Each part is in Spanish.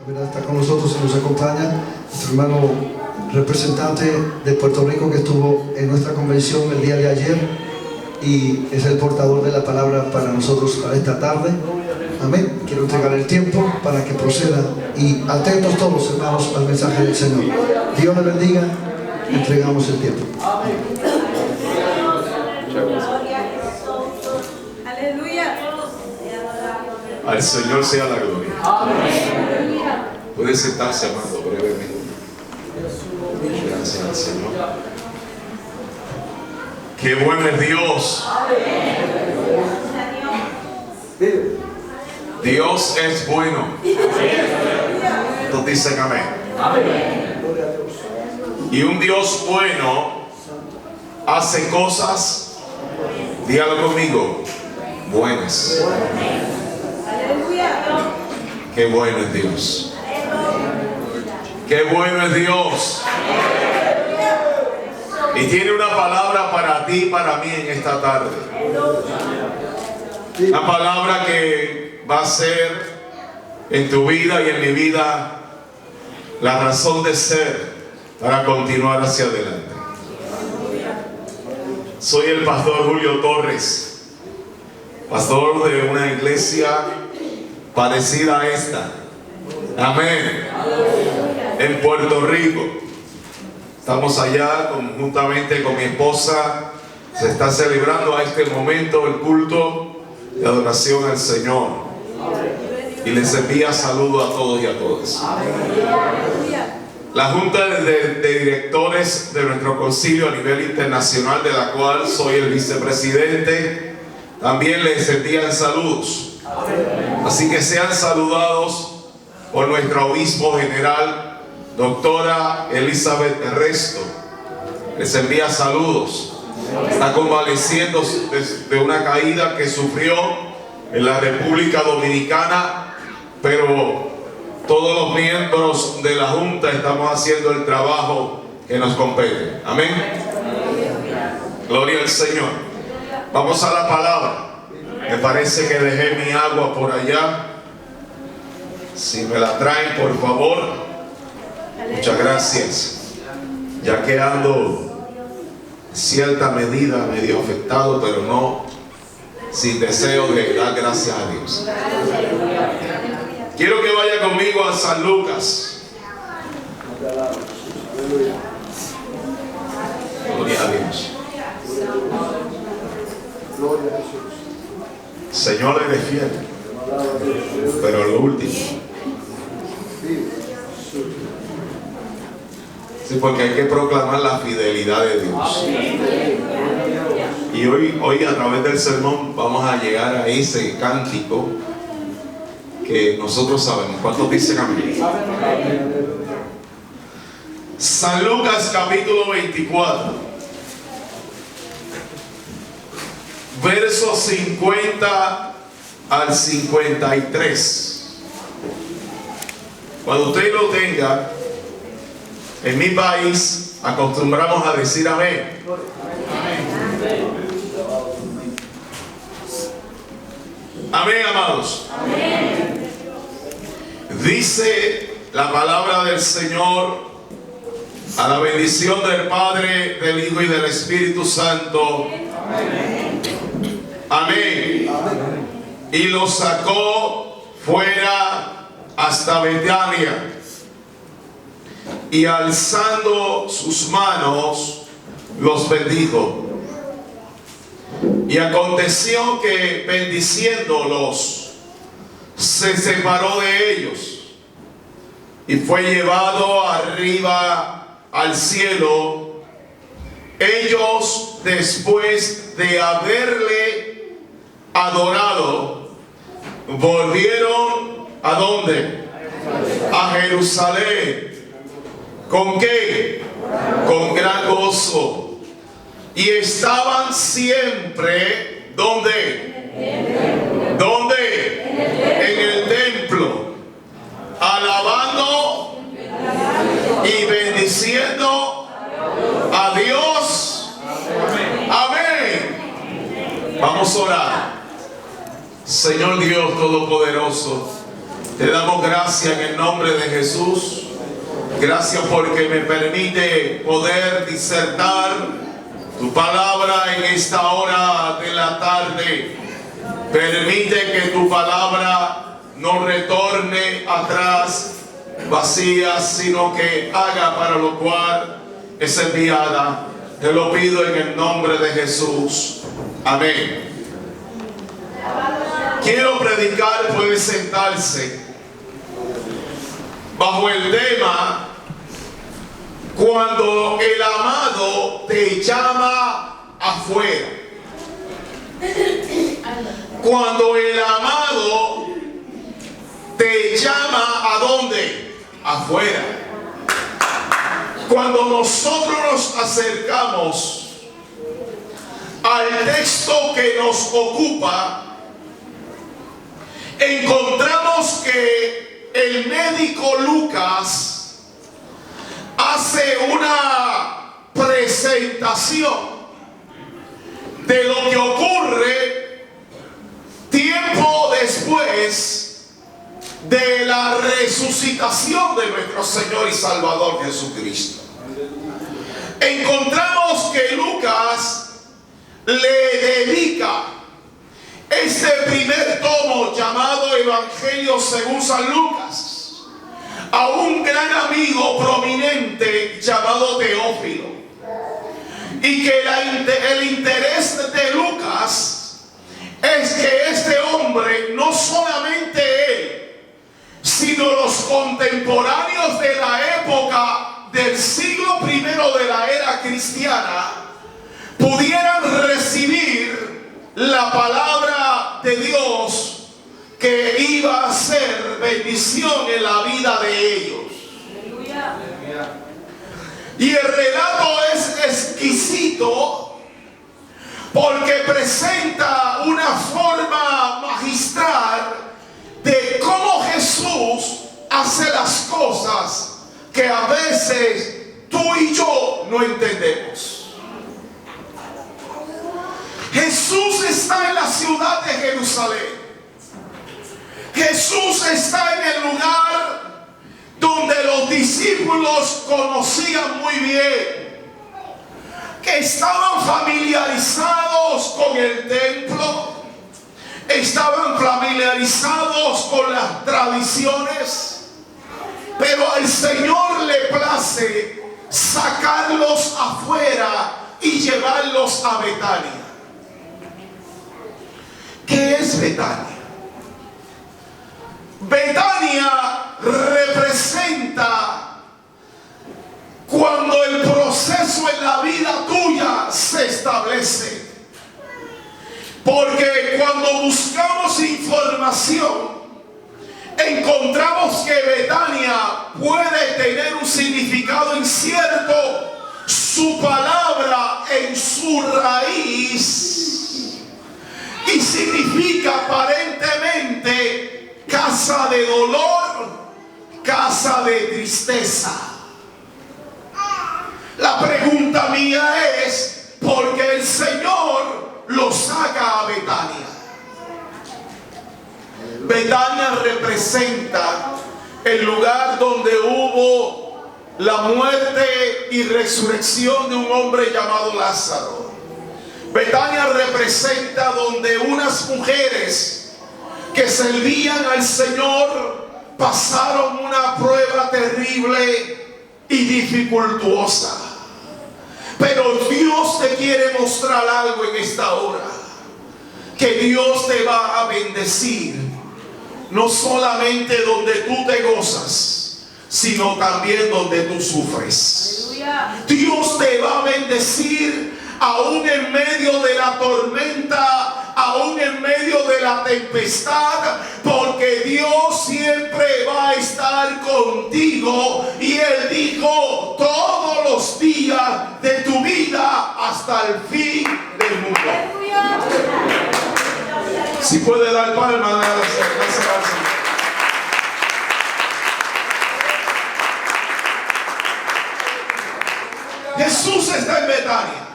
¿verdad? Está con nosotros y nos acompaña nuestro hermano representante de Puerto Rico que estuvo en nuestra convención el día de ayer y es el portador de la palabra para nosotros para esta tarde. Amén. Quiero entregar el tiempo para que proceda y atentos todos, hermanos, al mensaje del Señor. Dios le bendiga. Entregamos el tiempo. Al Señor sea la gloria. Amén. Puede sentarse, amado, brevemente. Gracias al Señor. Qué bueno es Dios. Dios es bueno. Todos dicen amén. Y un Dios bueno hace cosas, dígalo conmigo, buenas. Qué bueno es Dios. Qué bueno es Dios. Y tiene una palabra para ti y para mí en esta tarde. Una palabra que va a ser en tu vida y en mi vida la razón de ser para continuar hacia adelante. Soy el pastor Julio Torres, pastor de una iglesia parecida a esta. Amén. En Puerto Rico. Estamos allá conjuntamente con mi esposa. Se está celebrando a este momento el culto de adoración al Señor. Y les envía saludos a todos y a todas. La Junta de Directores de nuestro concilio a nivel internacional, de la cual soy el vicepresidente, también les envían saludos. Así que sean saludados por nuestro obispo general, doctora Elizabeth Ernesto. Les envía saludos. Está convaleciendo de una caída que sufrió en la República Dominicana, pero todos los miembros de la Junta estamos haciendo el trabajo que nos compete. Amén. Gloria al Señor. Vamos a la palabra. Me parece que dejé mi agua por allá. Si me la traen, por favor. Muchas gracias. Ya que ando en cierta medida medio afectado, pero no sin deseo de dar gracias a Dios. Quiero que vaya conmigo a San Lucas. Gloria a Dios. Señor, eres fiel. Pero lo último. Sí, porque hay que proclamar la fidelidad de Dios. Y hoy a través del sermón vamos a llegar a ese cántico que nosotros sabemos. ¿Cuántos dicen amén? San Lucas capítulo 24, versos 50 al 53. Cuando usted lo tenga, en mi país acostumbramos a decir amén. Amén, amados. Amén. Dice la palabra del Señor, a la bendición del Padre, del Hijo y del Espíritu Santo. Amén. Amén. Y los sacó fuera hasta Betania. Y alzando sus manos, los bendijo. Y aconteció que bendiciéndolos, se separó de ellos y fue llevado arriba al cielo. Ellos, después de haberle adorado, volvieron ¿a dónde? A Jerusalén. ¿Con qué? Con gran gozo. Y estaban siempre, ¿dónde? ¿Dónde? En el templo, alabando y bendiciendo a Dios. Amén. Vamos a orar. Señor Dios Todopoderoso, Te damos gracias en el nombre de Jesús. Gracias porque me permite poder disertar tu palabra en esta hora de la tarde. Permite que tu palabra no retorne atrás vacía, sino que haga para lo cual es enviada. Te lo pido en el nombre de Jesús. Amén. Quiero predicar, puede sentarse, bajo el tema: cuando el amado te llama afuera. Cuando el amado te llama, ¿a dónde? Afuera. Cuando nosotros nos acercamos al texto que nos ocupa, encontramos que el médico Lucas hace una presentación de lo que ocurre tiempo después de la resucitación de nuestro Señor y Salvador Jesucristo. Encontramos que Lucas le dedica este primer tomo llamado Evangelio según San Lucas a un gran amigo prominente llamado Teófilo, y que el interés de Lucas es que este hombre, no solamente él, sino los contemporáneos de la época del siglo I de la era cristiana, pudieran recibir la palabra de Dios que iba a ser bendición en la vida de ellos. Y el relato es exquisito porque presenta una forma magistral de cómo Jesús hace las cosas que a veces tú y yo no entendemos. Jesús está en la ciudad de Jerusalén. Jesús está en el lugar donde los discípulos conocían muy bien, que estaban familiarizados con el templo, estaban familiarizados con las tradiciones, pero al Señor le place sacarlos afuera y llevarlos a Betania. ¿Qué es Betania? Betania representa cuando el proceso en la vida tuya se establece. Porque cuando buscamos información, encontramos que Betania puede tener un significado incierto. Su palabra en su raíz y significa aparentemente casa de dolor, casa de tristeza. La pregunta mía es: ¿por qué el Señor lo saca a Betania? Betania representa el lugar donde hubo la muerte y resurrección de un hombre llamado Lázaro. Betania representa donde unas mujeres que servían al Señor pasaron una prueba terrible y dificultuosa. Pero Dios te quiere mostrar algo en esta hora, que Dios te va a bendecir, no solamente donde tú te gozas, sino también donde tú sufres. Dios te va a bendecir aún en medio de la tormenta, aún en medio de la tempestad, porque Dios siempre va a estar contigo. Y Él dijo: todos los días de tu vida hasta el fin del mundo. Si puede dar palmas, gracias. Jesús está en Betania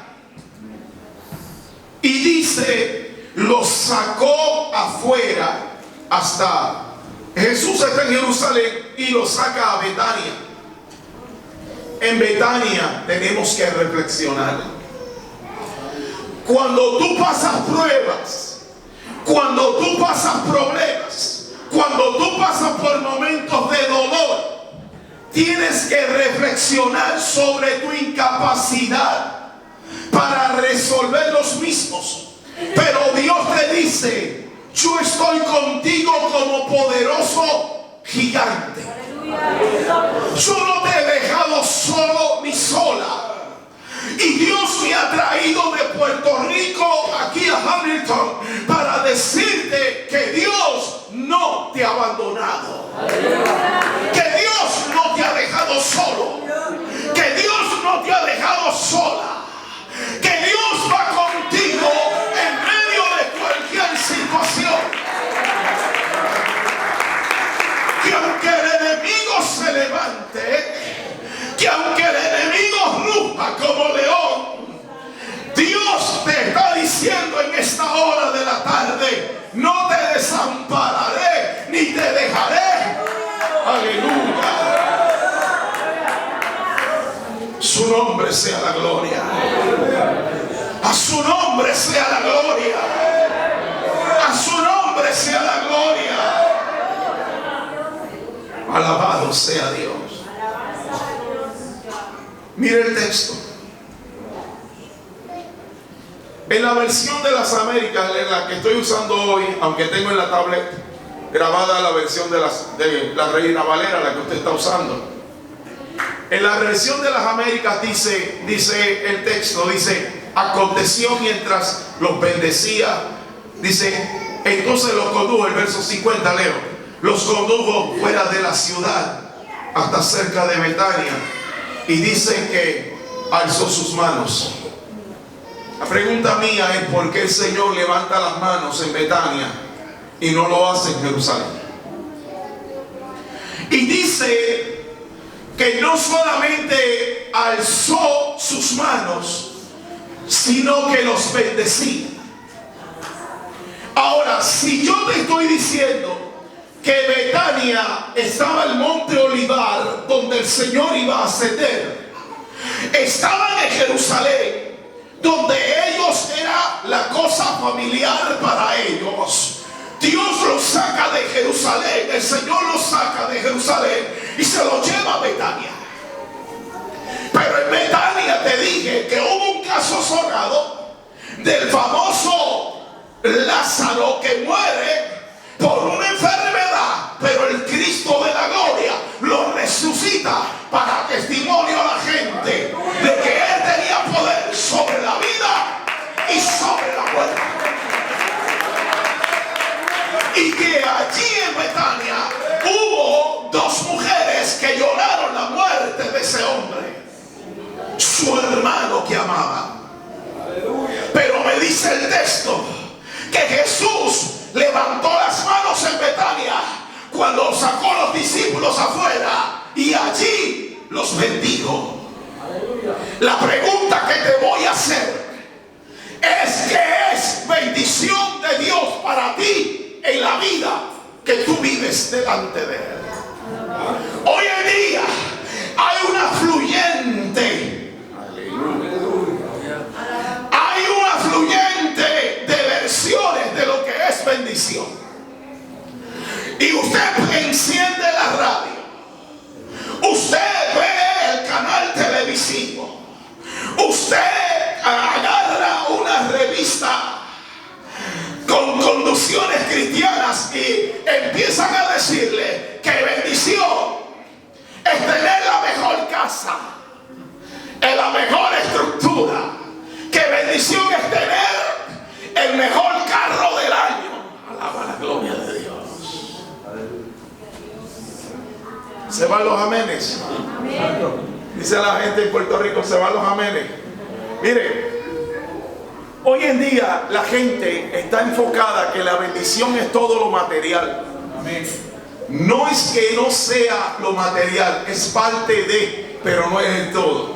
y dice: los sacó afuera hasta Jesús está en Jerusalén y lo saca a Betania. En Betania tenemos que reflexionar. Cuando tú pasas pruebas, cuando tú pasas problemas, cuando tú pasas por momentos de dolor, tienes que reflexionar sobre tu incapacidad para resolver los mismos. Pero Dios te dice: yo estoy contigo como poderoso gigante. Yo no te he dejado solo ni sola. Y Dios me ha traído de Puerto Rico aquí a Hamilton para decirte que Dios no te ha abandonado, que Dios no te ha dejado solo, que Dios no te ha dejado sola, que Dios va contigo en medio de cualquier situación. Que aunque el enemigo se levante, que aunque el enemigo ruja como león, Dios te está diciendo en esta hora de la tarde: no te desampararé ni te dejaré. Aleluya. Su nombre sea la gloria. A su nombre sea la gloria. A su nombre sea la gloria. Alabado sea Dios. Mire el texto. En la versión de las Américas, en la que estoy usando hoy, aunque tengo en la tablet grabada la versión de la Reina Valera, la que usted está usando, en la versión de las Américas dice el texto, dice: aconteció mientras los bendecía, dice, entonces los condujo, el verso 50 leo, los condujo fuera de la ciudad hasta cerca de Betania, y dice que alzó sus manos. La pregunta mía es: ¿por qué el Señor levanta las manos en Betania y no lo hace en Jerusalén? Y dice que no solamente alzó sus manos, sino que los bendecía. Ahora, si yo te estoy diciendo que Betania estaba el monte Olivar donde el Señor iba a ascender, estaban en Jerusalén, donde ellos era la cosa familiar para ellos. Dios los saca de Jerusalén, el Señor los saca de Jerusalén y se los lleva a Betania. Pero en Betania te dije que hubo un caso sonado del famoso Lázaro que muere por una enfermedad, pero el Cristo de la gloria lo resucita para testimonio a la gente de que Él tenía poder sobre la vida y sobre la muerte. Y que allí en Betania hubo dos mujeres que lloraron la muerte de ese hombre, su hermano que amaba. Pero me dice el texto que Jesús levantó las manos en Betania cuando sacó a los discípulos afuera y allí los bendijo. La pregunta que te voy a hacer es: ¿qué es bendición de Dios para ti en la vida que tú vives delante de Él? Hoy en día hay una fluyente, hay una fluyente de versiones de lo que es bendición. Y usted enciende la radio, usted ve el canal televisivo, usted agarra una revista con conducciones cristianas y empiezan a decirle que bendición es tener la mejor casa, en la mejor estructura, que bendición es tener el mejor carro del año. Alaba la gloria de Dios. Se van los amenes. Dice la gente en Puerto Rico: se van los amenes. Mire, hoy en día la gente está enfocada que la bendición es todo lo material. No es que no sea lo material, es parte de, pero no es el todo.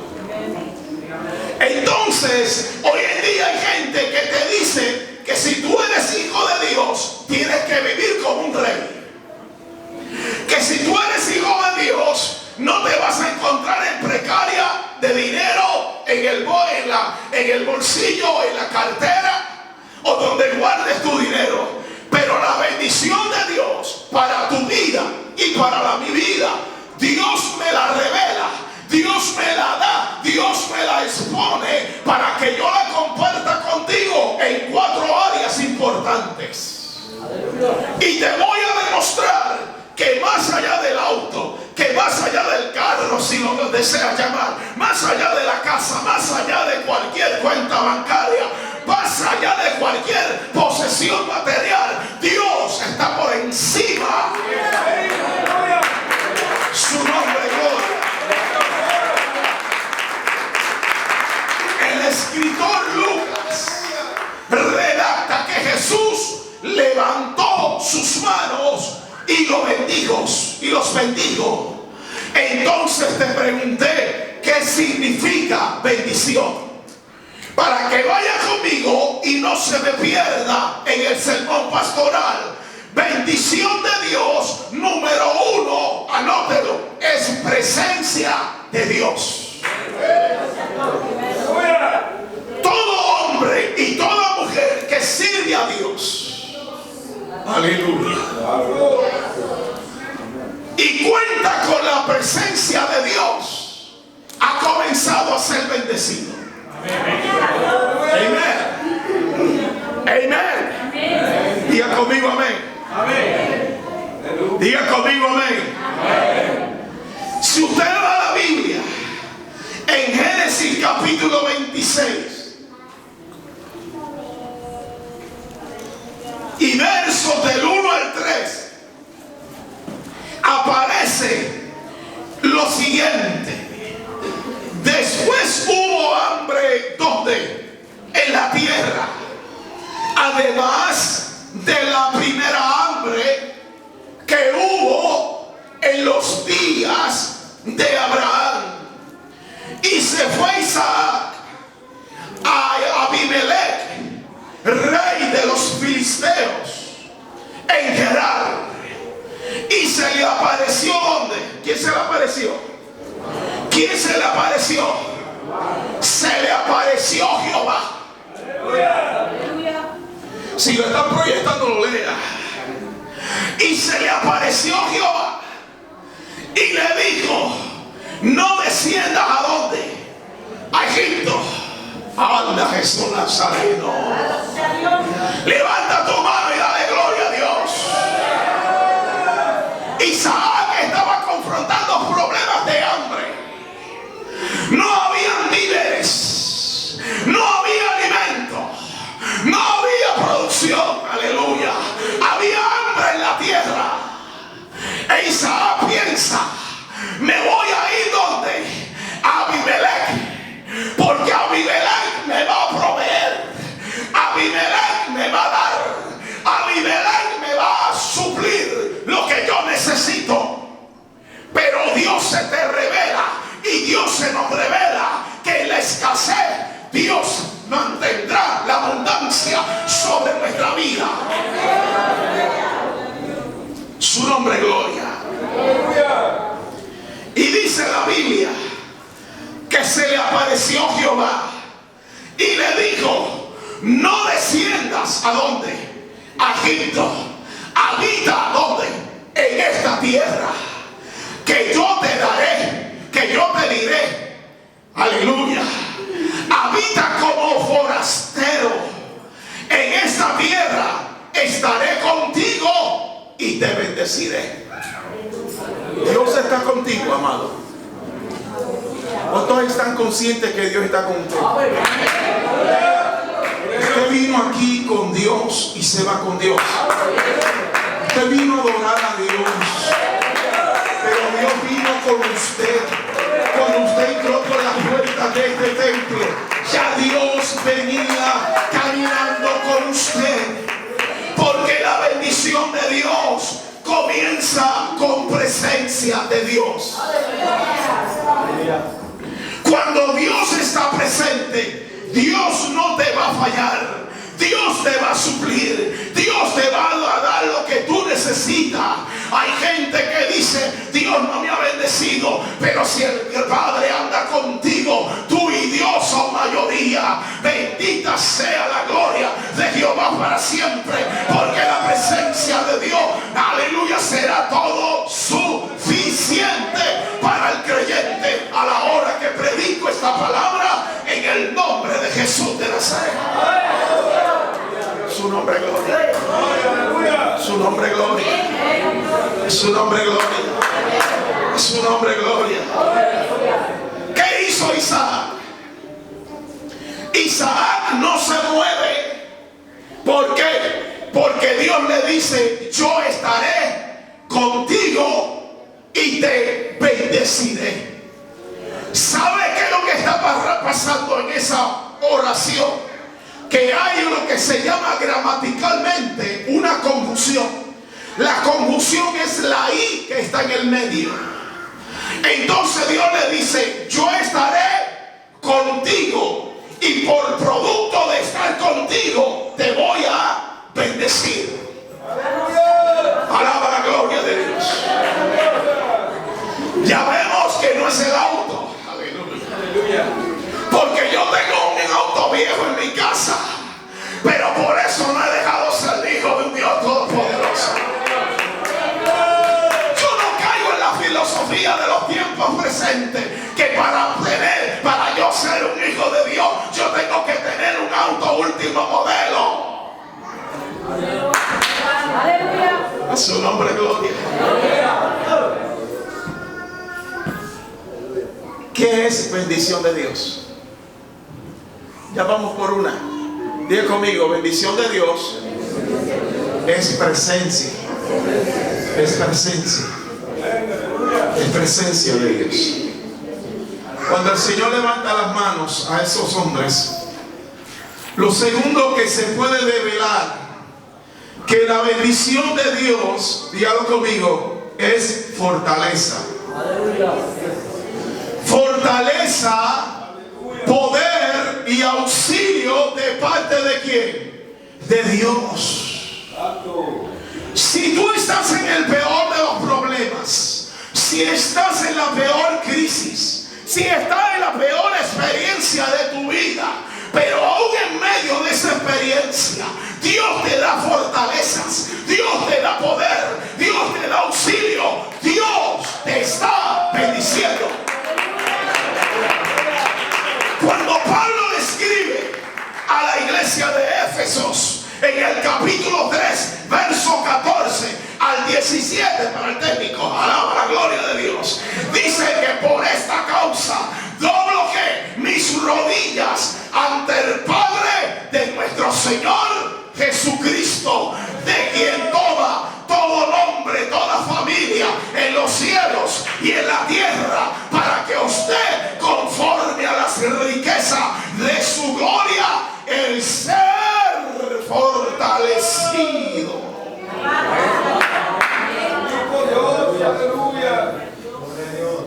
Entonces, hoy en día hay gente que te dice que si tú eres hijo de Dios, tienes que vivir como un rey. que si tú eres hijo de Dios, no te vas a encontrar en precaria de dinero en el bolsillo, en la cartera o donde guardes tu dinero. Pero la bendición de Dios para tu vida y para mi vida, Dios me la revela, Dios me la da, Dios me la expone para que yo la comparta contigo en 4 áreas importantes. Y te voy a demostrar que más allá del auto, que más allá del carro, si lo deseas llamar, más allá de la casa, más allá de cualquier cuenta bancaria, más allá de cualquier posesión material, Dios está por encima. Su nombre, gloria. El escritor Lucas redacta que Jesús levantó sus manos y los bendijo. Entonces te pregunté qué significa bendición, para que vaya conmigo y no se me pierda en el sermón pastoral. Bendición de Dios, número 1, anótelo, es presencia de Dios. Todo hombre y toda mujer que sirve a Dios, aleluya, y cuenta con la presencia de Dios, ha comenzado a ser bendecido. Amén. Amén. Diga conmigo amén. Diga conmigo amén. Si usted va a la Biblia, en Génesis capítulo 26 y versos del 1 al 3, aparece lo siguiente. Después hubo hambre, ¿dónde? En la tierra, además de la primera hambre que hubo en los días de Abraham. Y se fue Isaac a Abimelech, rey de los filisteos, en Gerar. Y se le apareció, ¿dónde? ¿Quién se le apareció? ¿Quién se le apareció? Se le apareció Jehová. Si lo están proyectando, lo lea. Y se le apareció Jehová y le dijo: no desciendas ¿a dónde? A Egipto. Anda, Jesús Nazareno. Levanta tu mano y dale gloria a Dios. Isaac estaba confrontando problemas de hambre. No habían víveres, no había alimento, no había producción. Aleluya. Había hambre en la tierra. E Isaac piensa: me voy a ir ¿dónde? A Abimelech, porque Abimelech me va a proveer, Abimelech me va a dar, Abimelech me va a suplir lo que yo necesito. Pero Dios se te revela y Dios se nos revela que en la escasez Dios mantendrá la abundancia sobre nuestra vida. Su nombre, gloria. Y dice la Biblia que se le apareció Jehová y le dijo: no desciendas ¿a dónde? A Egipto. Habita ¿dónde? En esta tierra, que yo te daré, que yo te diré. Aleluya. Habita como forastero. En esta tierra estaré contigo y te bendeciré. Dios está contigo, amado. ¿Cuántos están conscientes que Dios está con usted? Usted vino aquí con Dios y se va con Dios. Usted vino a adorar a Dios, pero Dios vino con usted. Cuando usted entró por las puertas de este templo, ya Dios venía caminando con usted, porque la bendición de Dios comienza con presencia de Dios. Cuando Dios está presente, Dios no te va a fallar, Dios te va a suplir, Dios te va a dar lo que tú necesitas. Hay gente que dice, Dios no me ha bendecido, pero si el Padre anda contigo, tú y Dios son mayoría. Bendita sea la gloria de Jehová para siempre, porque la presencia de Dios, aleluya, será todo suficiente para el creyente a la hora que predico esta palabra en el nombre de Jesús de Nazaret. Su nombre gloria, su nombre gloria, su nombre gloria, su nombre gloria. ¿Qué hizo Isaac? Isaac no se mueve. ¿Por qué? Porque Dios le dice, yo estaré contigo y te bendeciré. ¿Sabe qué es lo que está pasando en esa oración? Que hay lo que se llama gramaticalmente una conjunción. La conjunción es la I que está en el medio. Entonces Dios le dice, yo estaré contigo y por producto de estar contigo te voy a bendecir. Alaba la gloria de Dios. Ya vemos que no es el auto. Aleluya. Porque yo tengo un auto viejo en mi casa, pero por eso no he dejado ser hijo de un Dios todopoderoso. Yo no caigo en la filosofía de los tiempos presentes, que para yo ser un hijo de Dios, yo tengo que tener un auto último modelo. A su nombre gloria. ¿Qué es bendición de Dios? Ya vamos por una. Diga conmigo, bendición de Dios es presencia. Es presencia. Es presencia de Dios. Cuando el Señor levanta las manos a esos hombres, lo segundo que se puede develar, que la bendición de Dios, dígalo conmigo, es fortaleza. Fortaleza, poder y auxilio de parte de ¿quién? De Dios. Si tú estás en el peor de los problemas, si estás en la peor crisis, si estás en la peor experiencia de tu vida, pero aún en medio de esa experiencia, Dios te da fortalezas, Dios te da poder, Dios te da auxilio, Dios te está bendiciendo. Cuando Pablo le escribe a la iglesia de Éfesos en el capítulo 3, verso 14 al 17, para el técnico, alaba la gloria de Dios, dice que por esta causa doblo que mis rodillas ante el Padre de nuestro Señor Jesucristo, de quien toma todo nombre, toda familia en los cielos y en la tierra, para que usted, conforme a las riquezas de su gloria, el ser fortalecido.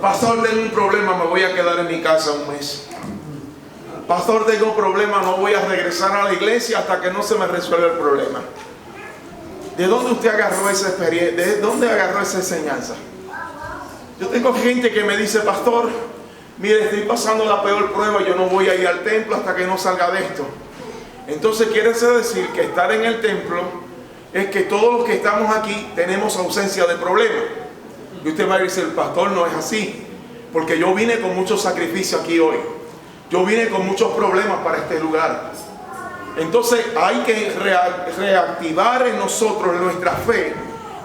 Pastor, tengo un problema, me voy a quedar en mi casa un mes. Pastor, tengo un problema, no voy a regresar a la iglesia hasta que no se me resuelva el problema. ¿De dónde usted agarró esa experiencia? ¿De dónde agarró esa enseñanza? Yo tengo gente que me dice, pastor, mire, estoy pasando la peor prueba, yo no voy a ir al templo hasta que no salga de esto. Entonces quiere decir que estar en el templo es que todos los que estamos aquí tenemos ausencia de problemas. Y usted va a decir, pastor, no es así, porque yo vine con mucho sacrificio aquí hoy. Yo vine con muchos problemas para este lugar. Entonces hay que reactivar en nosotros nuestra fe,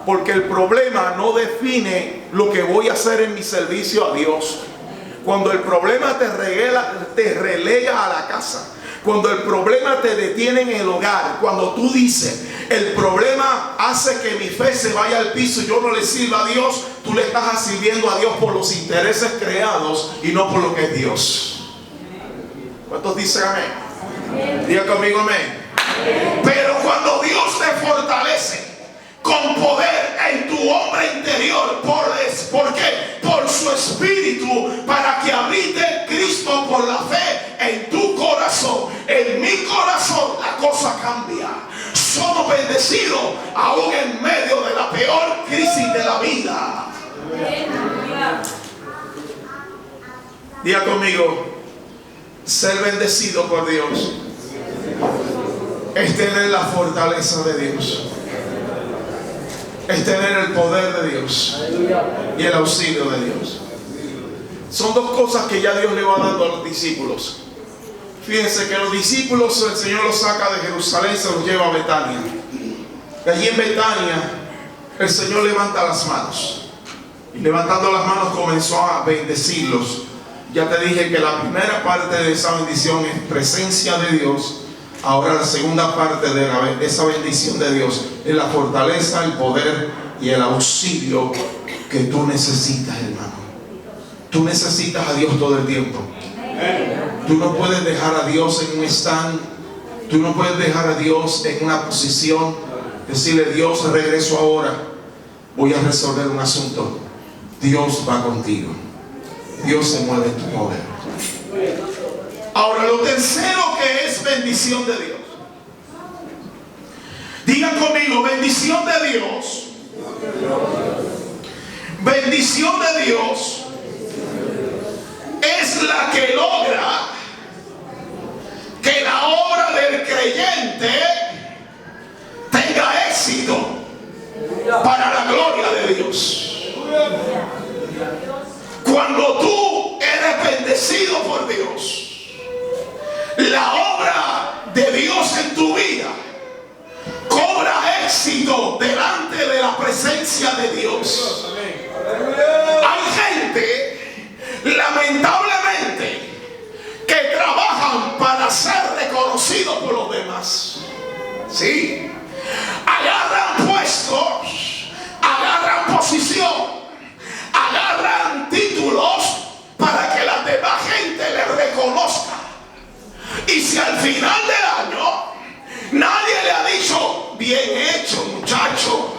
porque el problema no define lo que voy a hacer en mi servicio a Dios. Cuando el problema te relega a la casa, cuando el problema te detiene en el hogar, cuando tú dices, el problema hace que mi fe se vaya al piso y yo no le sirva a Dios, tú le estás sirviendo a Dios por los intereses creados y no por lo que es Dios. ¿Cuántos dicen amén? Diga conmigo amén. Pero cuando Dios te fortalece con poder en tu hombre interior, ¿por qué? Por su espíritu, para que habite Cristo por la fe en tu corazón, en mi corazón, la cosa cambia. Somos bendecidos aún en medio de la peor crisis de la vida. Diga conmigo, ser bendecido por Dios es tener la fortaleza de Dios, es tener el poder de Dios y el auxilio de Dios. Son dos cosas que ya Dios le va dando a los discípulos. Fíjense que los discípulos, el Señor los saca de Jerusalén y se los lleva a Betania. Y allí en Betania el Señor levanta las manos, y levantando las manos comenzó a bendecirlos. Ya te dije que la primera parte de esa bendición es presencia de Dios. Ahora la segunda parte de esa bendición de Dios es la fortaleza, el poder y el auxilio que tú necesitas, hermano. Tú necesitas a Dios todo el tiempo. Tú no puedes dejar a Dios en un stand. Tú no puedes dejar a Dios en una posición, decirle: Dios, regreso ahora, voy a resolver un asunto. Dios va contigo. Dios se mueve en tu poder. Ahora, lo tercero que es bendición de Dios. Digan conmigo, bendición de Dios. Bendición de Dios es la que logra que la obra del creyente tenga éxito para la gloria de Dios. Cuando tú eres bendecido por Dios, la obra de Dios en tu vida cobra éxito delante de la presencia de Dios. Hay gente, lamentablemente, que trabajan para ser reconocidos por los demás. Sí, agarran puestos, agarran posición, agarran títulos para que la demás gente les reconozca. Y si al final del año nadie le ha dicho: bien hecho, muchacho,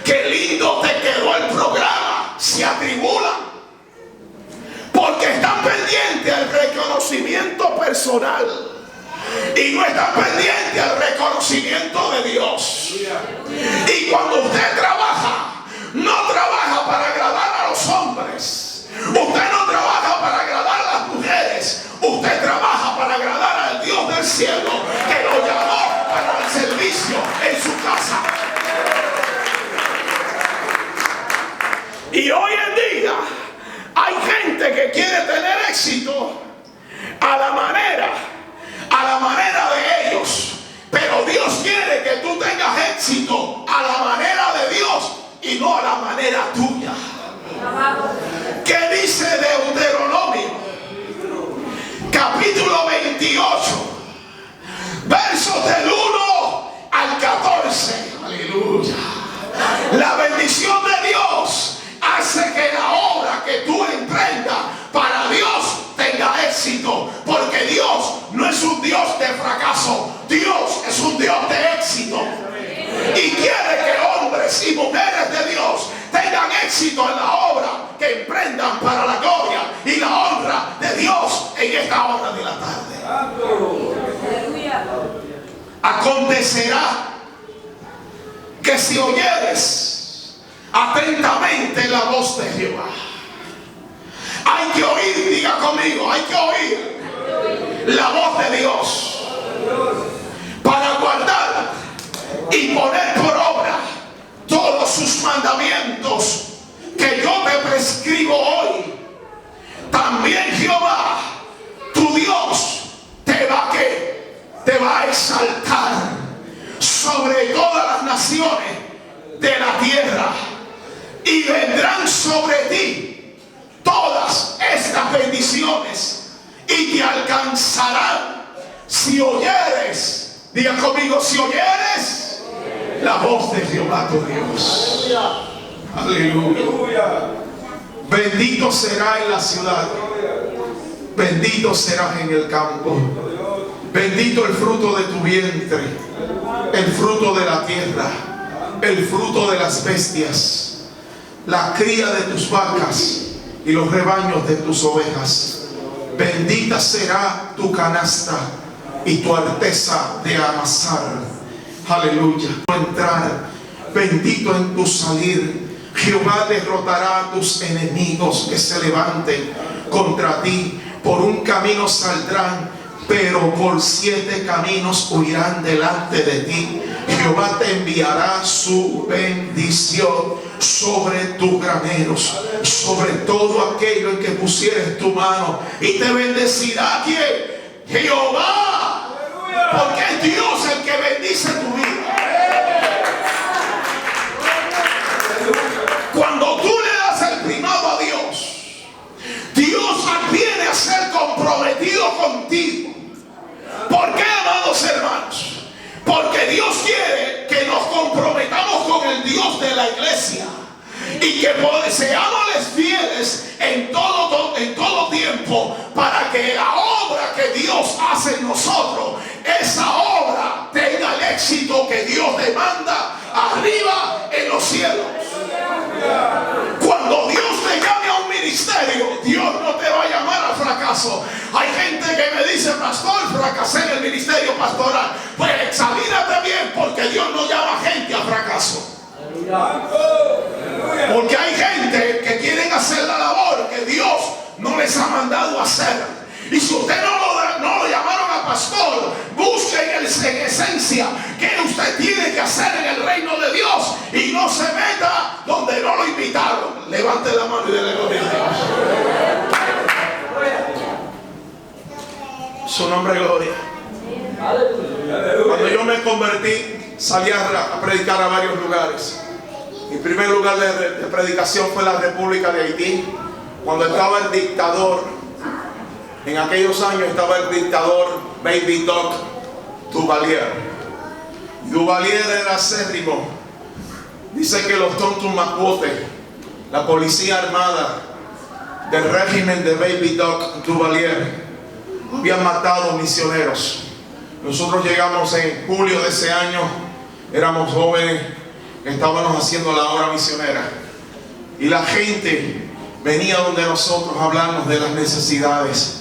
qué lindo te quedó el programa, se atribulan, porque están pendientes al reconocimiento personal y no están pendientes al reconocimiento de Dios. Y cuando usted trabaja, no trabaja para agradar a los hombres, usted no trabaja para agradar a las mujeres, usted trabaja para agradar al Dios del cielo, que lo llamó para el servicio en su casa. Y hoy en día hay gente que quiere tener éxito a la manera de ellos, pero Dios quiere que tú tengas éxito a la manera de Dios y no a la manera tuya. ¿Qué dice Deuteronomio? Capítulo 28, versos del 1 al 14. Aleluya. La bendición de Dios hace que la obra que tú emprendas para Dios tenga éxito, porque Dios no es un Dios de fracaso, Dios es un Dios de éxito. Y quiere que hombres y mujeres de Dios tengan éxito en la obra que emprendan para la gloria y la honra de Dios en esta hora de la tarde. Acontecerá que si oyeres atentamente la voz de Jehová, hay que oír, diga conmigo, hay que oír la voz de Dios para guardar y poner por obra todos sus mandamientos que yo te prescribo hoy. También Jehová, tu Dios, te va a exaltar sobre todas las naciones de la tierra, y vendrán sobre ti todas estas bendiciones y te alcanzarán si oyeres, diga conmigo, si oyeres la voz de Jehová tu Dios. Aleluya. Bendito será en la ciudad, bendito serás en el campo. Bendito el fruto de tu vientre, el fruto de la tierra, el fruto de las bestias, la cría de tus vacas y los rebaños de tus ovejas. Bendita será tu canasta y tu alteza de amasar. Aleluya. Entrar, bendito en tu salir. Jehová derrotará a tus enemigos que se levanten contra ti. Por un camino saldrán, pero por 7 caminos huirán delante de ti. Jehová te enviará su bendición sobre tus graneros, sobre todo aquello en que pusieres tu mano, y te bendecirá ¿quién? Jehová, porque es Dios el que bendice tu vida. Cuando tú le das el primado a Dios, Dios viene a ser comprometido contigo. ¿Por qué, amados hermanos? Porque Dios quiere que nos comprometamos con el Dios de la iglesia y que seámosles fieles en todo tiempo, para que la obra que Dios hace en nosotros, esa obra tenga el éxito que Dios demanda arriba en los cielos. Cuando Dios te llame a un ministerio, Dios no te va a llamar al fracaso. Hay gente que me dice: pastor, fracasé en el ministerio pastoral. Pues examínate bien, porque Dios no llama gente al fracaso. Porque hay gente que quieren hacer la labor que Dios no les ha mandado a hacer. Y si usted no lo llamaron a pastor, busque en esencia qué usted tiene que hacer en el reino de Dios, y no se meta donde no lo invitaron. Levante la mano y dele gloria a Dios. Su nombre es gloria. Cuando yo me convertí, salí a predicar a varios lugares. Mi primer lugar de predicación fue la República de Haití, cuando estaba el dictador. En aquellos años estaba el dictador Baby Doc Duvalier. Duvalier era acérrimo. Dice que los tontos macuotes, la policía armada del régimen de Baby Doc Duvalier, habían matado misioneros. Nosotros llegamos en julio de ese año, éramos jóvenes, estábamos haciendo la obra misionera, y la gente venía donde nosotros a hablarnos de las necesidades.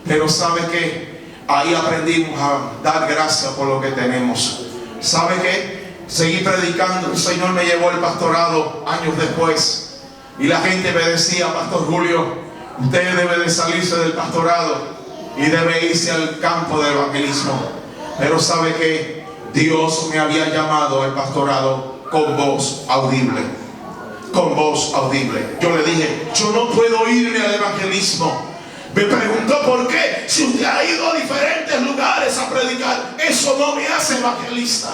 Pero ¿sabe qué? Ahí aprendimos a dar gracias por lo que tenemos. ¿Sabe qué? Seguí predicando. El Señor me llevó al pastorado años después, y la gente me decía: Pastor Julio, usted debe de salirse del pastorado y debe irse al campo del evangelismo. Pero ¿sabe qué? Dios me había llamado al pastorado con voz audible. Con voz audible. Yo le dije: yo no puedo irme al evangelismo. Me preguntó: ¿por qué? Si usted ha ido a diferentes lugares a predicar, eso no me hace evangelista.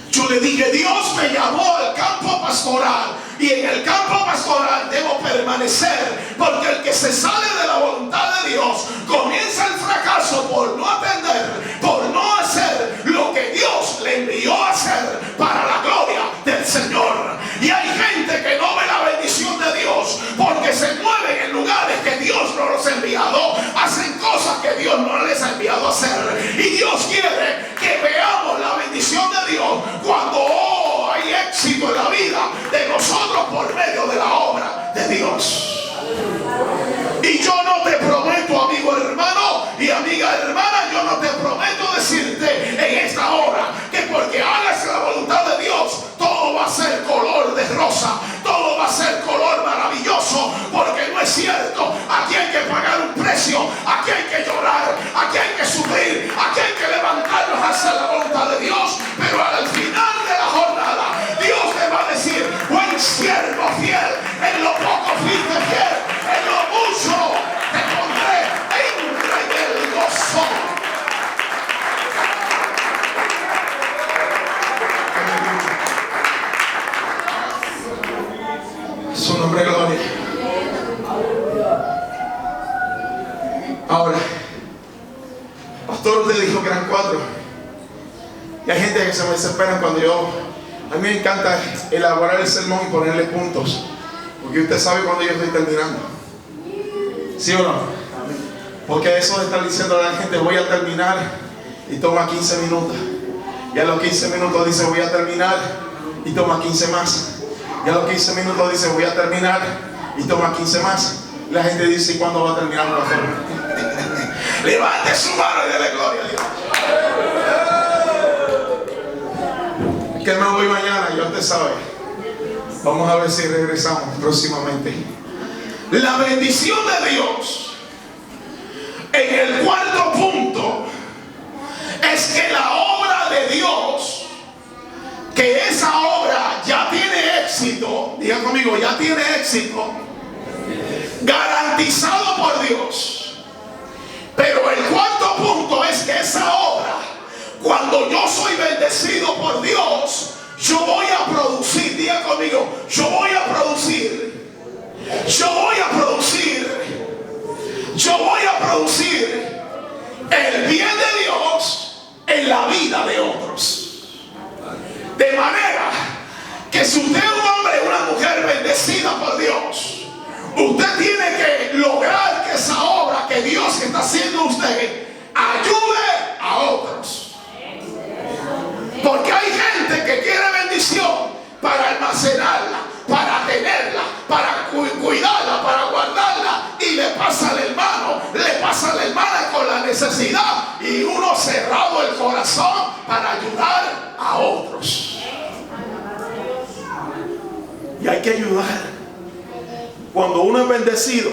Yo le dije: Dios me llamó al campo pastoral, y en el campo pastoral debo permanecer, porque el que se sale de la voluntad de Dios comienza el fracaso por no atender, por no hacer lo que Dios le envió a hacer para la gloria del Señor. Y hay gente que no ve la bendición de Dios porque se mueven en lugares que Dios no los ha enviado, hacen cosas que Dios no les ha enviado a hacer. Y Dios quiere que veamos la bendición de Dios cuando hay éxito en la vida de nosotros por medio de la obra de Dios. Y yo no te prometo, amigo hermano y amiga hermana, yo no te prometo decirte en esta hora que porque hagas la voluntad de Dios todo va a ser color de rosa, todo va a ser color maravilloso, porque no es cierto. Aquí hay que pagar un precio, aquí hay que llorar, aquí hay que sufrir, aquí hay que levantarnos a hacer la voluntad de Dios. Pero al final de la jornada Dios te va a decir: buen siervo fiel, en lo poco fuiste fiel, en lo mucho te pondré, entra en el gozo. Su nombre, gloria. Ahora, pastor, usted dijo que eran 4. Y hay gente que se me desespera cuando a mí me encanta elaborar el sermón y ponerle puntos, porque usted sabe cuando yo estoy terminando. ¿Sí o no? Porque eso de estar diciendo a la gente: voy a terminar, y toma 15 minutos. Y a los 15 minutos dice: voy a terminar, y toma 15 más. Y a los 15 minutos dice: voy a terminar, y toma 15 más. La gente dice: ¿y cuándo va a terminar, pastor? Levante su mano y dele gloria a Dios. Que me voy mañana, ya usted sabe. Vamos a ver si regresamos próximamente. La bendición de Dios en el cuarto punto es que la obra de Dios, que esa obra ya tiene éxito, diga conmigo, ya tiene éxito, garantizado por Dios. Pero el cuarto punto es que esa obra, cuando yo soy bendecido por Dios, yo voy a producir, diga conmigo, yo voy a producir el bien de Dios en la vida de otros. De manera que si usted es un hombre o una mujer bendecida por Dios, usted tiene que lograr que esa obra que Dios está haciendo en usted ayude a otros. Porque hay gente que quiere bendición para almacenarla, para tenerla, para cuidarla, para guardarla, y le pasa al hermano, le pasa a la hermana con la necesidad, y uno cerrado el corazón para ayudar a otros. Y hay que ayudar. Cuando uno es bendecido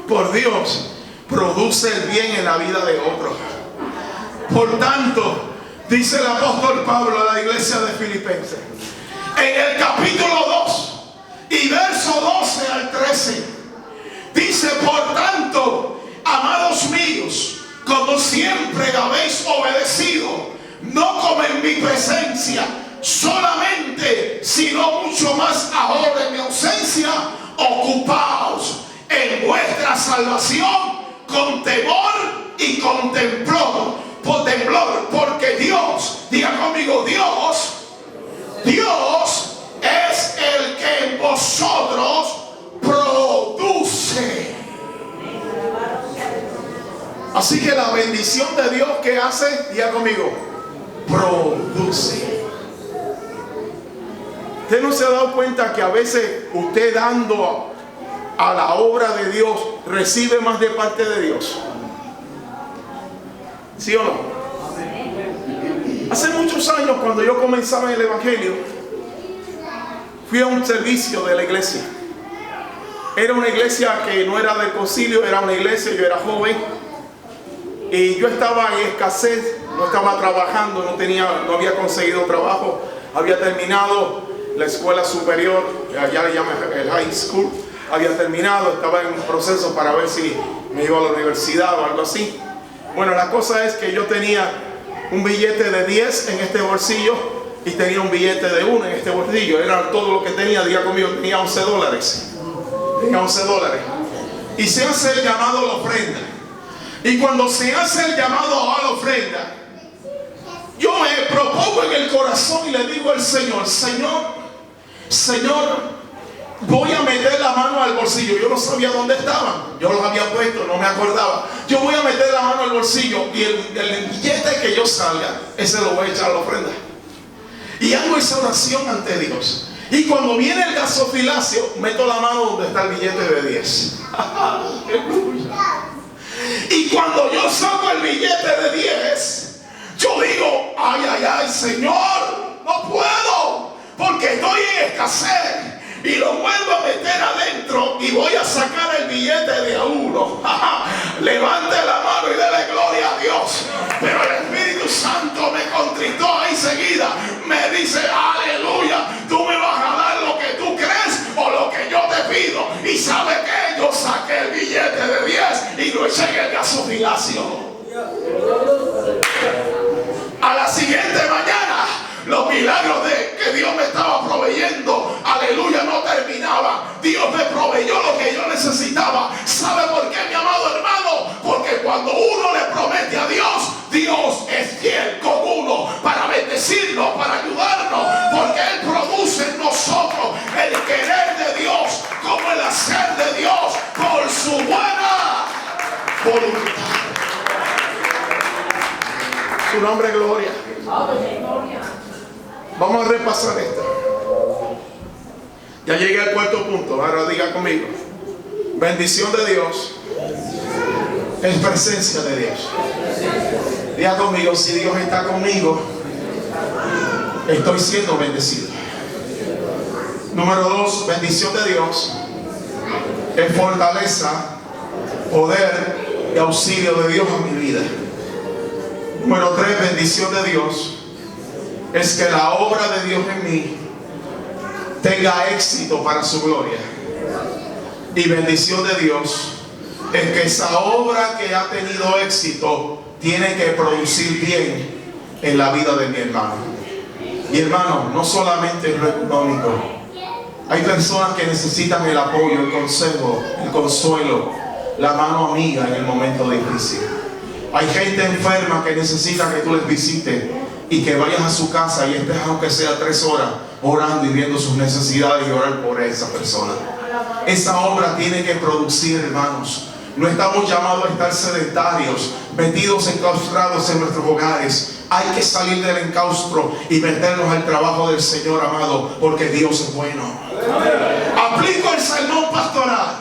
por Dios, produce el bien en la vida de otros. Por tanto, dice el apóstol Pablo a la iglesia de Filipenses, en el capítulo 2 y verso 12 al 13, dice: por tanto, amados míos, como siempre habéis obedecido, no como en mi presencia solamente, sino mucho más ahora en mi ausencia, ocupaos en vuestra salvación con temor y con temblor, porque Dios, diga conmigo, Dios es el que en vosotros produce. Así que la bendición de Dios, ¿qué hace? Diga conmigo, produce. ¿Usted no se ha dado cuenta que a veces usted dando a la obra de Dios recibe más de parte de Dios? ¿Sí o no? Hace muchos años, cuando yo comenzaba en el Evangelio, fui a un servicio de la iglesia. Era una iglesia que no era del concilio, era una iglesia, yo era joven, y yo estaba en escasez, no estaba trabajando, no había conseguido trabajo, había terminado la escuela superior, allá le llaman el high school, había terminado, estaba en un proceso para ver si me iba a la universidad o algo así. Bueno, la cosa es que yo tenía un billete de 10 en este bolsillo y tenía un billete de 1 en este bolsillo. Era todo lo que tenía, diga conmigo, tenía $11. Tenía $11. Y se hace el llamado a la ofrenda. Y cuando se hace el llamado a la ofrenda, yo me propongo en el corazón y le digo al Señor: Señor, voy a meter la mano al bolsillo. Yo no sabía dónde estaban, yo los había puesto, no me acordaba. Yo voy a meter la mano al bolsillo y el billete que yo salga, ese lo voy a echar a la ofrenda. Y hago esa oración ante Dios. Y cuando viene el gasofilacio, meto la mano donde está el billete de 10. Y cuando yo saco el billete de 10, yo digo: ay, Señor, no puedo, porque estoy en escasez. Y lo vuelvo a meter adentro y voy a sacar el billete de $1. Levante la mano y dele gloria a Dios. Pero el Espíritu Santo me contristó ahí seguida. Me dice: aleluya, tú me vas a dar lo que tú crees o lo que yo te pido. Y ¿sabe qué? Yo saqué el billete de 10 y lo eché en el gasofilacio. A la siguiente mañana, los milagros de que Dios me estaba proveyendo, aleluya, no terminaban. Dios me proveyó lo que yo necesitaba. ¿Sabe por qué, mi amado hermano? Porque cuando uno le promete a Dios, Dios es fiel con uno para bendecirnos, para ayudarnos, porque Él produce en nosotros el querer de Dios como el hacer de Dios por su buena voluntad. Su nombre, gloria. Vamos a repasar esto. Ya llegué al cuarto punto. Ahora diga conmigo: bendición de Dios Es presencia de Dios. Diga conmigo, si Dios está conmigo, estoy siendo bendecido. Número 2, bendición de Dios es fortaleza, poder y auxilio de Dios a mi vida. Número 3, bendición de Dios es que la obra de Dios en mí tenga éxito para su gloria. Y bendición de Dios es que esa obra que ha tenido éxito tiene que producir bien en la vida de mi hermano. Y hermano, no solamente en lo económico. Hay personas que necesitan el apoyo, el consejo, el consuelo, la mano amiga en el momento difícil. Hay gente enferma que necesita que tú les visites y que vayas a su casa y estés aunque sea 3 horas orando y viendo sus necesidades y orar por esa persona. Esa obra tiene que producir, hermanos. No estamos llamados a estar sedentarios, metidos, enclaustrados en nuestros hogares. Hay que salir del enclaustro y meternos al trabajo del Señor, amado, porque Dios es bueno. Aplico el sermón pastoral.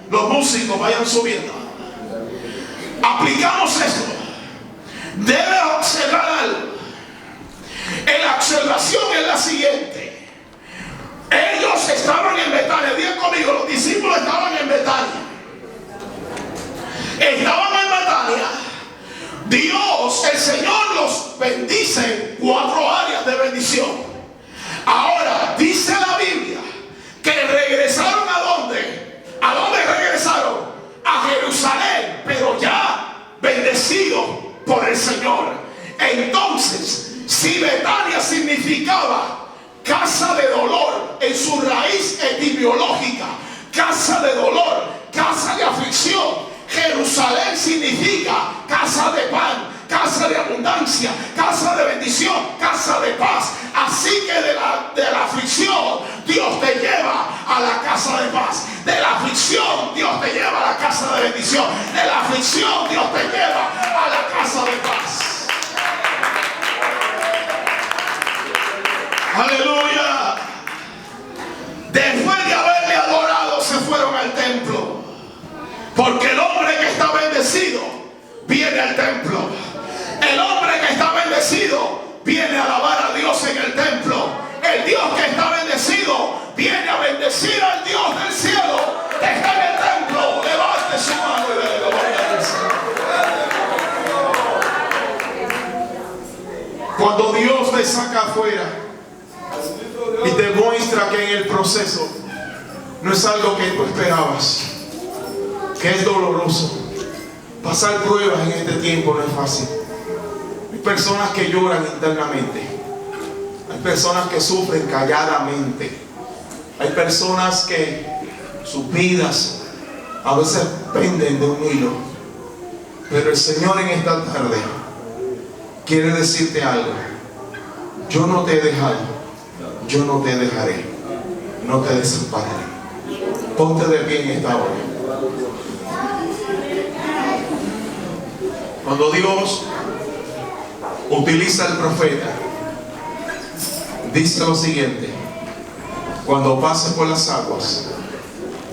Los músicos vayan subiendo. Aplicamos esto. Debe observar algo. La observación es la siguiente. Ellos estaban en Betania. Digan conmigo, los discípulos estaban en Betania. Estaban en Betania. Dios, el Señor, los bendice en 4 áreas de bendición. Ahora, dice la Biblia que regresaron ¿a dónde? ¿A dónde regresaron? A Jerusalén, pero ya bendecidos por el Señor. Entonces, si Betania significaba casa de dolor en su raíz etimológica, casa de dolor, casa de aflicción, Jerusalén significa casa de pan, casa de abundancia, casa de bendición, casa de paz. Así que de la aflicción Dios te lleva a la casa de paz. De la aflicción Dios te lleva a la casa de bendición. De la aflicción Dios te lleva a la casa de paz. Aleluya. Después de haberle adorado se fueron al templo. Porque el hombre que está bendecido viene al templo. El hombre que está bendecido viene a alabar a Dios en el templo. El Dios que está bendecido viene a bendecir al Dios del cielo que está en el templo. Levante su mano y dele gloria al Señor. Cuando Dios te saca afuera y te muestra que en el proceso no es algo que tú esperabas, que es doloroso. Pasar pruebas en este tiempo no es fácil. Hay personas que lloran internamente. Hay personas que sufren calladamente. Hay personas que sus vidas a veces penden de un hilo. Pero el Señor en esta tarde quiere decirte algo. Yo no te he dejado. Yo no te dejaré. No te desampararé. Ponte de pie en esta hora. Cuando Dios utiliza al profeta, dice lo siguiente: cuando pases por las aguas,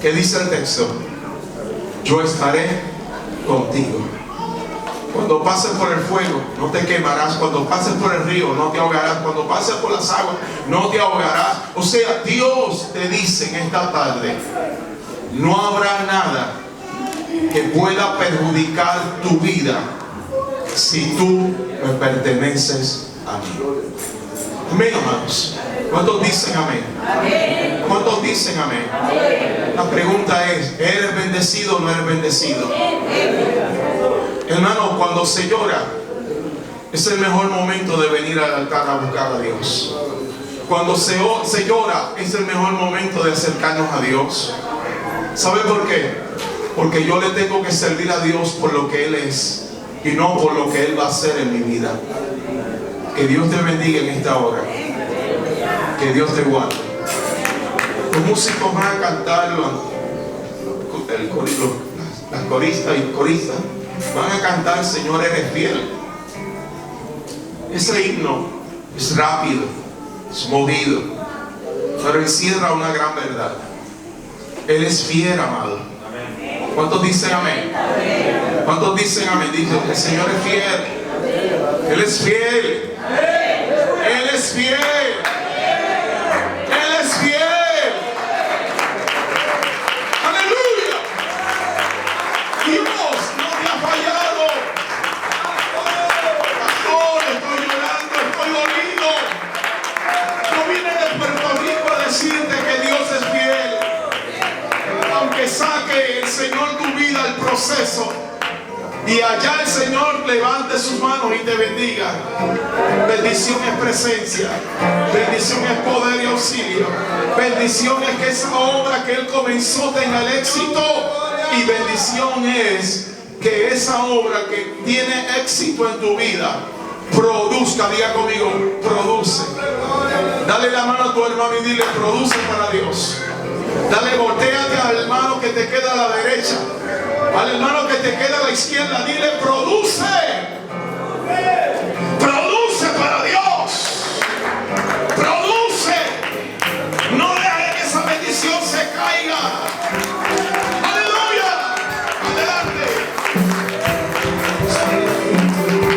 ¿qué dice el texto? Yo estaré contigo. Cuando pases por el fuego, no te quemarás. Cuando pases por el río, no te ahogarás. Cuando pases por las aguas, no te ahogarás. O sea, Dios te dice en esta tarde: no habrá nada que pueda perjudicar tu vida si tú me perteneces a mí. Amén, hermanos. ¿Cuántos dicen amén? Amén. ¿Cuántos dicen amén? Amén. La pregunta es: ¿eres bendecido o no eres bendecido? Hermano, cuando se llora, es el mejor momento de venir al altar a buscar a Dios. Cuando se llora, es el mejor momento de acercarnos a Dios. ¿Sabe por qué? Porque yo le tengo que servir a Dios por lo que Él es y no por lo que Él va a hacer en mi vida. Que Dios te bendiga en esta hora. Que Dios te guarde. Los músicos van a cantar, las coristas y coristas van a cantar: Señor, eres fiel. Ese himno es rápido, es movido, pero encierra una gran verdad. Él es fiel, amado. ¿Cuántos dicen amén? ¿Cuántos dicen amén? Dicen, el Señor es fiel. Él es fiel. Él es fiel. Él es fiel. Aleluya. Dios no te ha fallado. Pastor, estoy llorando, estoy dolido. No vine de Puerto Rico a decirte que Dios es fiel. Aunque saque el Señor tu vida al proceso y allá el Señor levante sus manos y te bendiga. Bendición es presencia, bendición es poder y auxilio, bendición es que esa obra que Él comenzó tenga el éxito, y bendición es que esa obra que tiene éxito en tu vida produzca. Diga conmigo, produce. Dale la mano a tu hermano y dile, produce para Dios. Dale, volteate al hermano que te queda a la derecha, al hermano que te queda a la izquierda, dile, produce. Produce para Dios. Produce. No dejes que esa bendición se caiga. Aleluya. Adelante.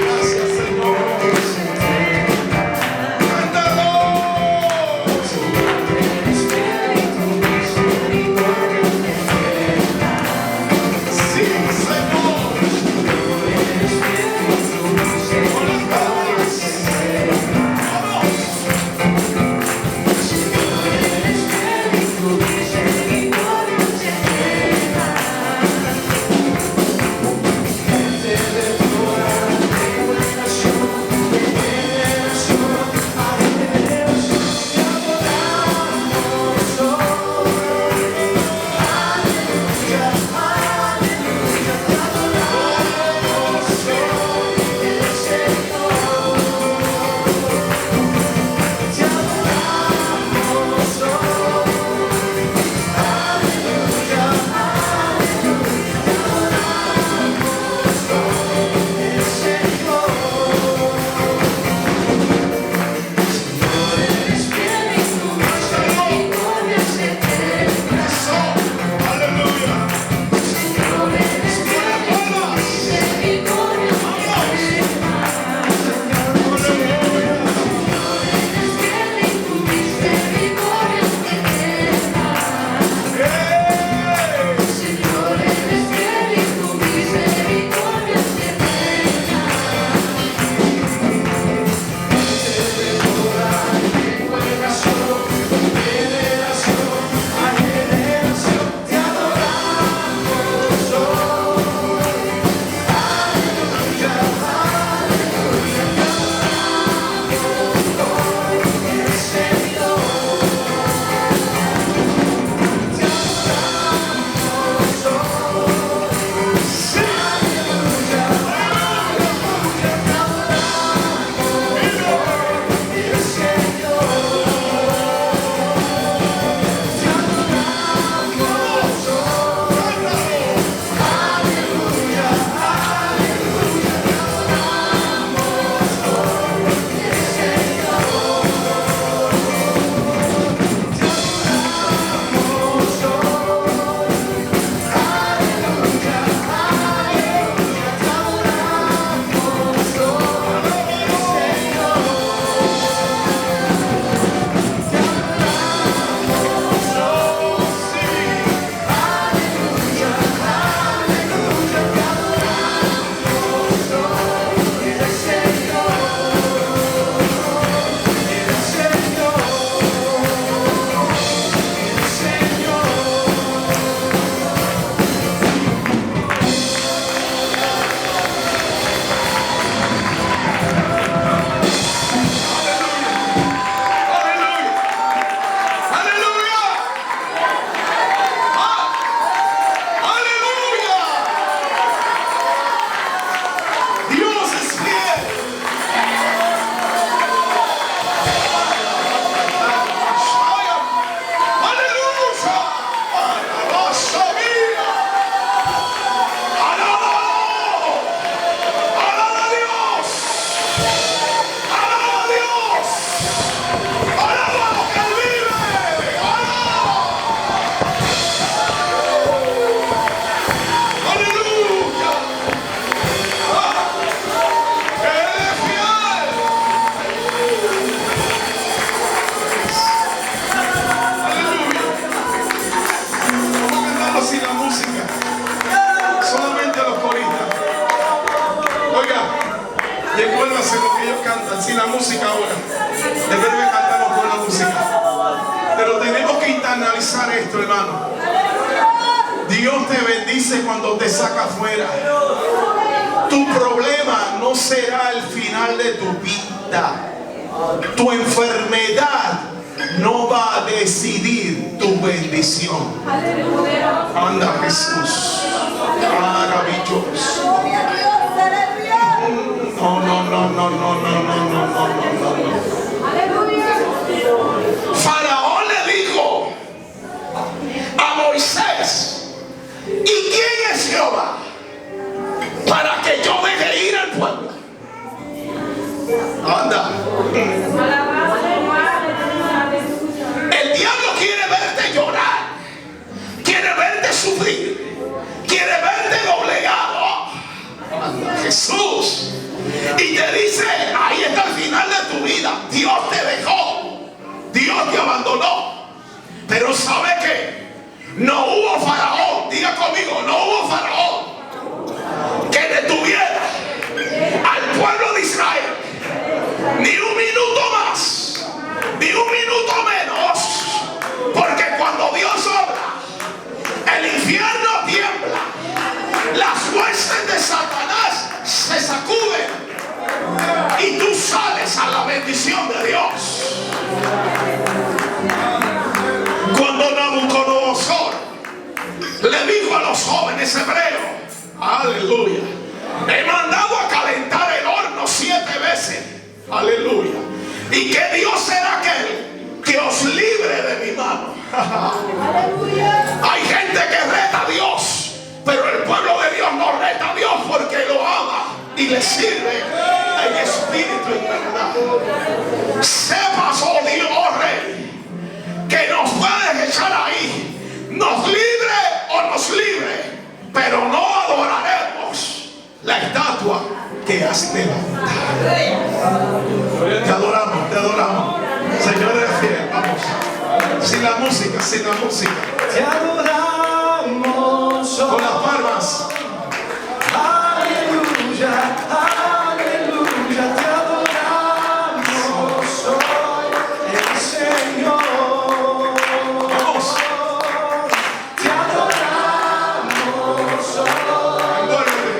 Gracias, Señor. Cántalo. Sí, Señor. Y es bueno hacer lo que ellos cantan, sin la música ahora. En vez de cantarnos con la música. Pero tenemos que internalizar esto, hermano. Dios te bendice cuando te saca afuera. Tu problema no será el final de tu vida. Tu enfermedad no va a decidir tu bendición. Anda, Jesús. Maravilloso. No. Faraón le dijo a Moisés: ¿y quién es Jehová para que yo deje ir al pueblo? Anda. El diablo quiere verte llorar, quiere verte sufrir, quiere verte doblegado. Anda, Jesús. Y te dice: ahí está el final de tu vida. Dios te dejó, Dios te abandonó. Pero ¿sabe qué? No hubo faraón, diga conmigo, no hubo faraón que detuviera al pueblo de Israel ni un minuto más, ni un minuto menos. Porque cuando Dios obra, el infierno tiembla, las huestes de Satanás se sacuden y tú sales a la bendición de Dios. Cuando Nabucodonosor le dijo a los jóvenes hebreos: aleluya, he mandado a calentar el horno 7 veces, aleluya, y que Dios será aquel que os libre de mi mano. Hay gente que reta a Dios, pero el pueblo de Dios no reta a Dios porque lo ama y le sirve en espíritu y en verdad. Sepas, oh Dios, oh Rey, que nos puedes echar ahí, nos libre o nos libre, pero no adoraremos la estatua que has levantado. Te adoramos, te adoramos. Señor eres fiel, vamos. Sin la música, sin la música. Te adoramos. Con las palmas. Aleluya, aleluya, te adoramos hoy, el Señor. Vamos. Te adoramos hoy. Envuélvete.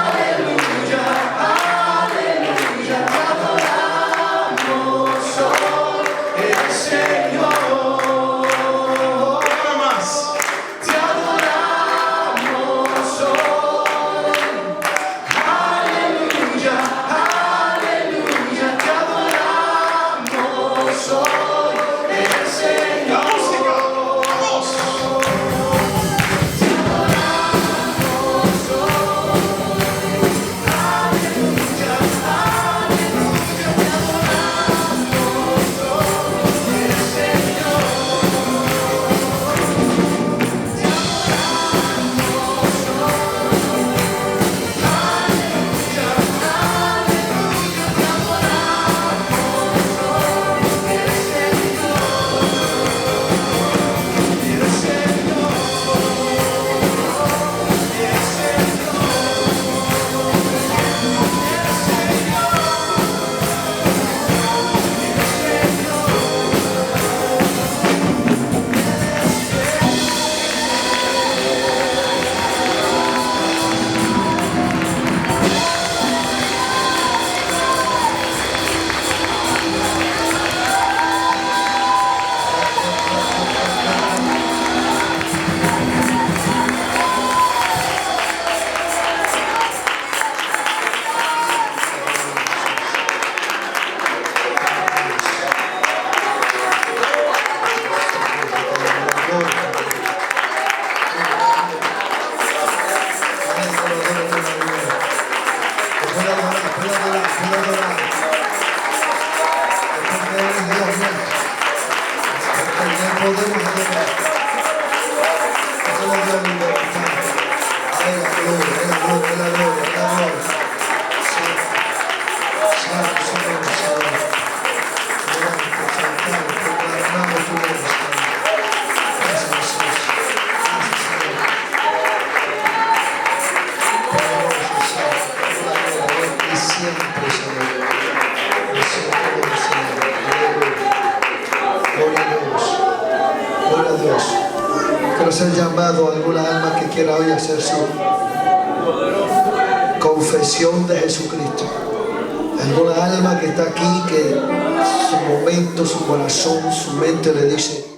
Aleluya, aleluya, te adoramos hoy, el Señor. Una más. Te adoramos hoy. Aleluya, aleluya, te adoramos hoy, el Señor. La música. Vamos. Dios. Quiero hacer llamado a alguna alma que quiera hoy hacer su confesión de Jesucristo. Alguna alma que está aquí que su momento, su corazón, su mente le dice: